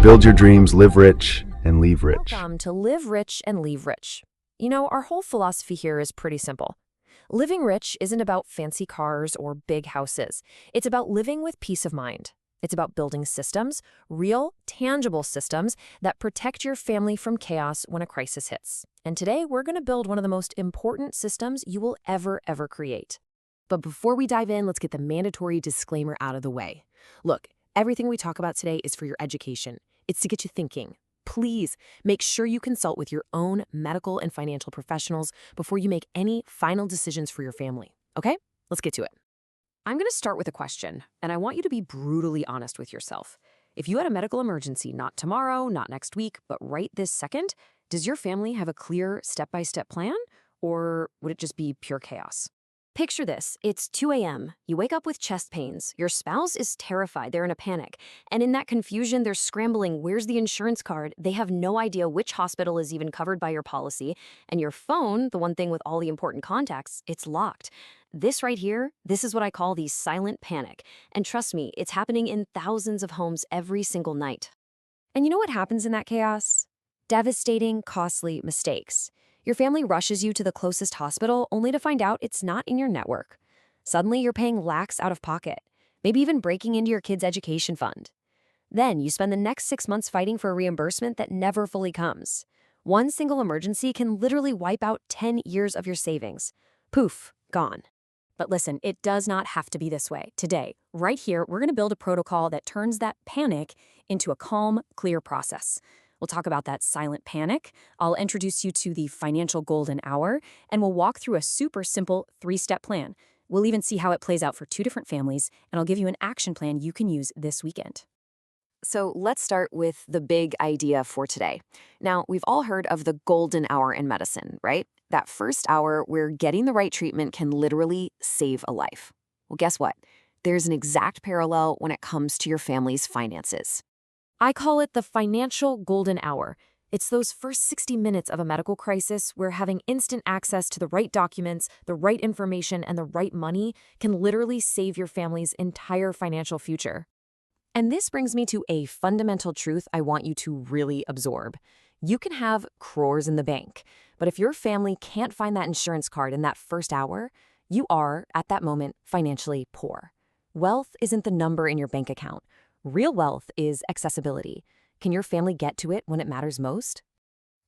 Build your dreams, live rich, and leave rich. Welcome to Live Rich and Leave Rich. You know, our whole philosophy here is pretty simple. Living rich isn't about fancy cars or big houses. It's about living with peace of mind. It's about building systems, real, tangible systems that protect your family from chaos when a crisis hits. And today, we're going to build one of the most important systems you will ever create. But before we dive in, let's get the mandatory disclaimer out of the way. Look, everything we talk about today is for your education. It's to get you thinking. Please make sure you consult with your own medical and financial professionals before you make any final decisions for your family. Okay? Let's get to it. I'm going to start with a question, and I want you to be brutally honest with yourself. If you had a medical emergency, not tomorrow, not next week, but right this second, does your family have a clear step-by-step plan, or would it just be pure chaos? Picture this. It's 2 a.m. You wake up with chest pains. Your spouse is terrified. They're in a panic. And in that confusion, they're scrambling. Where's the insurance card? They have no idea which hospital is even covered by your policy. And your phone, the one thing with all the important contacts, it's locked. This right here, this is what I call the silent panic. And trust me, it's happening in thousands of homes every single night. And you know what happens in that chaos? Devastating, costly mistakes. Your family rushes you to the closest hospital only to find out it's not in your network. Suddenly, you're paying lakhs out of pocket, maybe even breaking into your kid's education fund. Then you spend the next 6 months fighting for a reimbursement that never fully comes. One single emergency can literally wipe out 10 years of your savings. Poof, gone. But listen, it does not have to be this way. Today, right here, we're going to build a protocol that turns that panic into a calm, clear process. We'll talk about that silent panic. I'll introduce you to the financial golden hour, and we'll walk through a super simple 3-step plan. We'll even see how it plays out for 2 different families, and I'll give you an action plan you can use this weekend. So let's start with the big idea for today. Now, we've all heard of the golden hour in medicine, right? That first hour where getting the right treatment can literally save a life. Well, guess what? There's an exact parallel when it comes to your family's finances. I call it the financial golden hour. It's those first 60 minutes of a medical crisis where having instant access to the right documents, the right information, and the right money can literally save your family's entire financial future. And this brings me to a fundamental truth I want you to really absorb. You can have crores in the bank, but if your family can't find that insurance card in that first hour, you are, at that moment, financially poor. Wealth isn't the number in your bank account. Real wealth is accessibility. Can your family get to it when it matters most?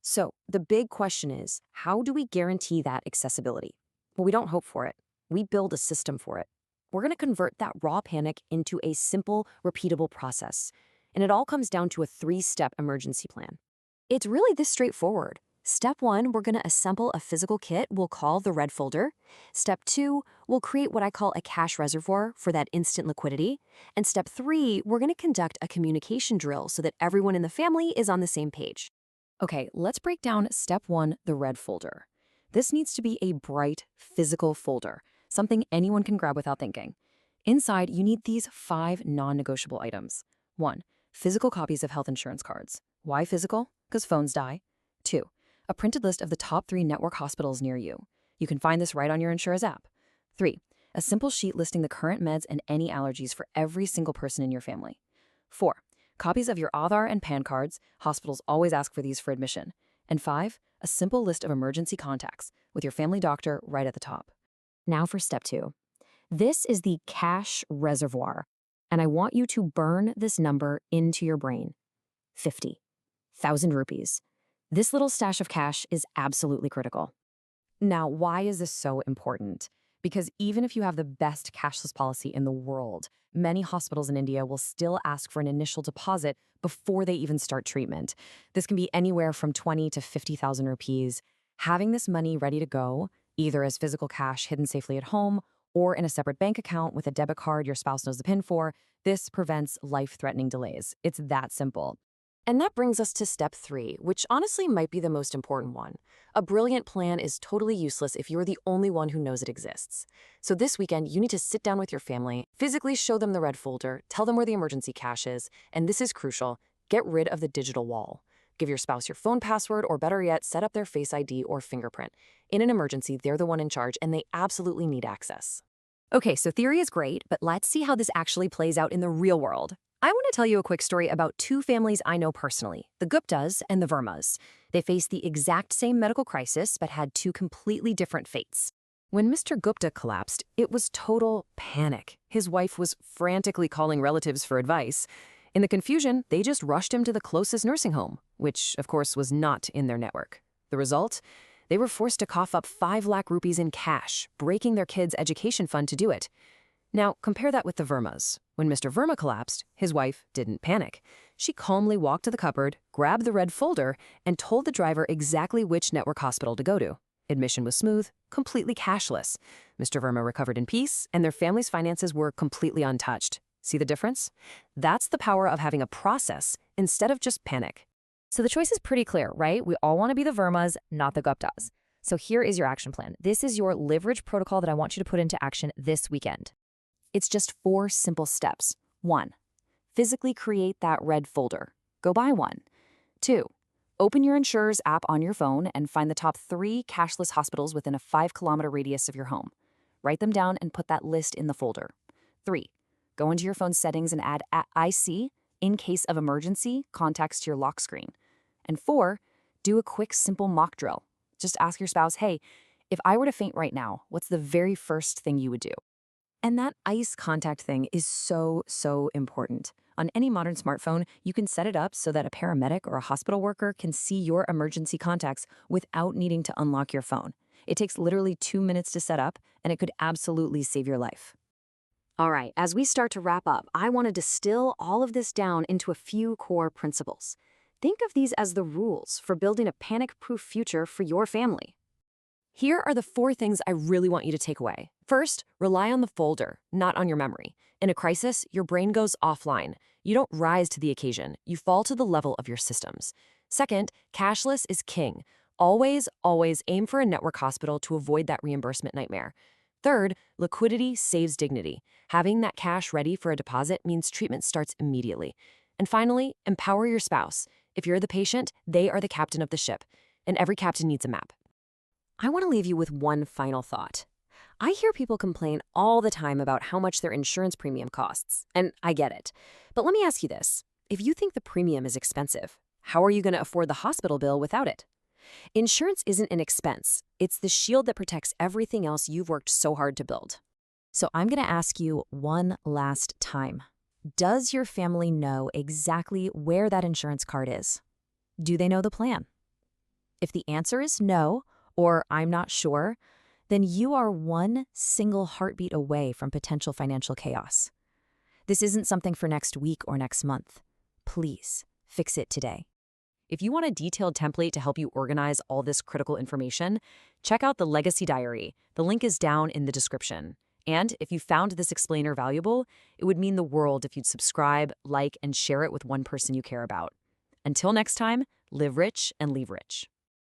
So, the big question is, how do we guarantee that accessibility? Well, we don't hope for it. We build a system for it. We're going to convert that raw panic into a simple, repeatable process. And it all comes down to a 3-step emergency plan. It's really this straightforward. Step 1, we're going to assemble a physical kit we'll call the red folder. Step 2, we'll create what I call a cash reservoir for that instant liquidity. And step 3, we're going to conduct a communication drill so that everyone in the family is on the same page. Okay, let's break down step 1, the red folder. This needs to be a bright, physical folder, something anyone can grab without thinking. Inside, you need these 5 non-negotiable items. 1, physical copies of health insurance cards. Why physical? Because phones die. 2, a printed list of the top 3 network hospitals near you. You can find this right on your insurer's app. 3, a simple sheet listing the current meds and any allergies for every single person in your family. 4, copies of your Aadhaar and PAN cards. Hospitals always ask for these for admission. And 5, a simple list of emergency contacts with your family doctor right at the top. Now for step 2. This is the cash reservoir, and I want you to burn this number into your brain. 50,000 rupees. This little stash of cash is absolutely critical. Now, why is this so important? Because even if you have the best cashless policy in the world, many hospitals in India will still ask for an initial deposit before they even start treatment. This can be anywhere from 20 to 50,000 rupees. Having this money ready to go, either as physical cash hidden safely at home or in a separate bank account with a debit card your spouse knows the PIN for, this prevents life-threatening delays. It's that simple. And that brings us to step 3, which honestly might be the most important one. A brilliant plan is totally useless if you're the only one who knows it exists. So this weekend, you need to sit down with your family, physically show them the red folder, tell them where the emergency cash is, and this is crucial, get rid of the digital wall. Give your spouse your phone password, or better yet, set up their Face ID or fingerprint. In an emergency, they're the one in charge, and they absolutely need access. Okay, so theory is great, but let's see how this actually plays out in the real world. I want to tell you a quick story about two families I know personally, the Guptas and the Vermas. They faced the exact same medical crisis but had two completely different fates. When Mr. Gupta collapsed, it was total panic. His wife was frantically calling relatives for advice. In the confusion, they just rushed him to the closest nursing home, which, of course, was not in their network. The result? They were forced to cough up 5 lakh rupees in cash, breaking their kids' education fund to do it. Now, compare that with the Vermas. When Mr. Verma collapsed, his wife didn't panic. She calmly walked to the cupboard, grabbed the red folder, and told the driver exactly which network hospital to go to. Admission was smooth, completely cashless. Mr. Verma recovered in peace, and their family's finances were completely untouched. See the difference? That's the power of having a process instead of just panic. So the choice is pretty clear, right? We all want to be the Vermas, not the Guptas. So here is your action plan. This is your leverage protocol that I want you to put into action this weekend. It's just 4 simple steps. 1. Physically create that red folder. Go buy one. 2. Open your insurer's app on your phone and find the top 3 cashless hospitals within a 5-kilometer radius of your home. Write them down and put that list in the folder. 3. Go into your phone settings and add IC, in case of emergency, contacts to your lock screen. And 4, do a quick, simple mock drill. Just ask your spouse, hey, if I were to faint right now, what's the very first thing you would do? And that ICE contact thing is so important. On any modern smartphone, you can set it up so that a paramedic or a hospital worker can see your emergency contacts without needing to unlock your phone. It takes literally 2 minutes to set up, and it could absolutely save your life. All right, as we start to wrap up, I want to distill all of this down into a few core principles. Think of these as the rules for building a panic-proof future for your family. Here are the 4 things I really want you to take away. First, rely on the folder, not on your memory. In a crisis, your brain goes offline. You don't rise to the occasion. You fall to the level of your systems. Second, cashless is king. Always aim for a network hospital to avoid that reimbursement nightmare. Third, liquidity saves dignity. Having that cash ready for a deposit means treatment starts immediately. And finally, empower your spouse. If you're the patient, they are the captain of the ship. And every captain needs a map. I want to leave you with one final thought. I hear people complain all the time about how much their insurance premium costs, and I get it. But let me ask you this. If you think the premium is expensive, how are you going to afford the hospital bill without it? Insurance isn't an expense. It's the shield that protects everything else you've worked so hard to build. So I'm going to ask you one last time. Does your family know exactly where that insurance card is? Do they know the plan? If the answer is no, or I'm not sure, then you are one single heartbeat away from potential financial chaos. This isn't something for next week or next month. Please, fix it today. If you want a detailed template to help you organize all this critical information, check out the Legacy Diary. The link is down in the description. And if you found this explainer valuable, it would mean the world if you'd subscribe, like, and share it with one person you care about. Until next time, live rich and leave rich.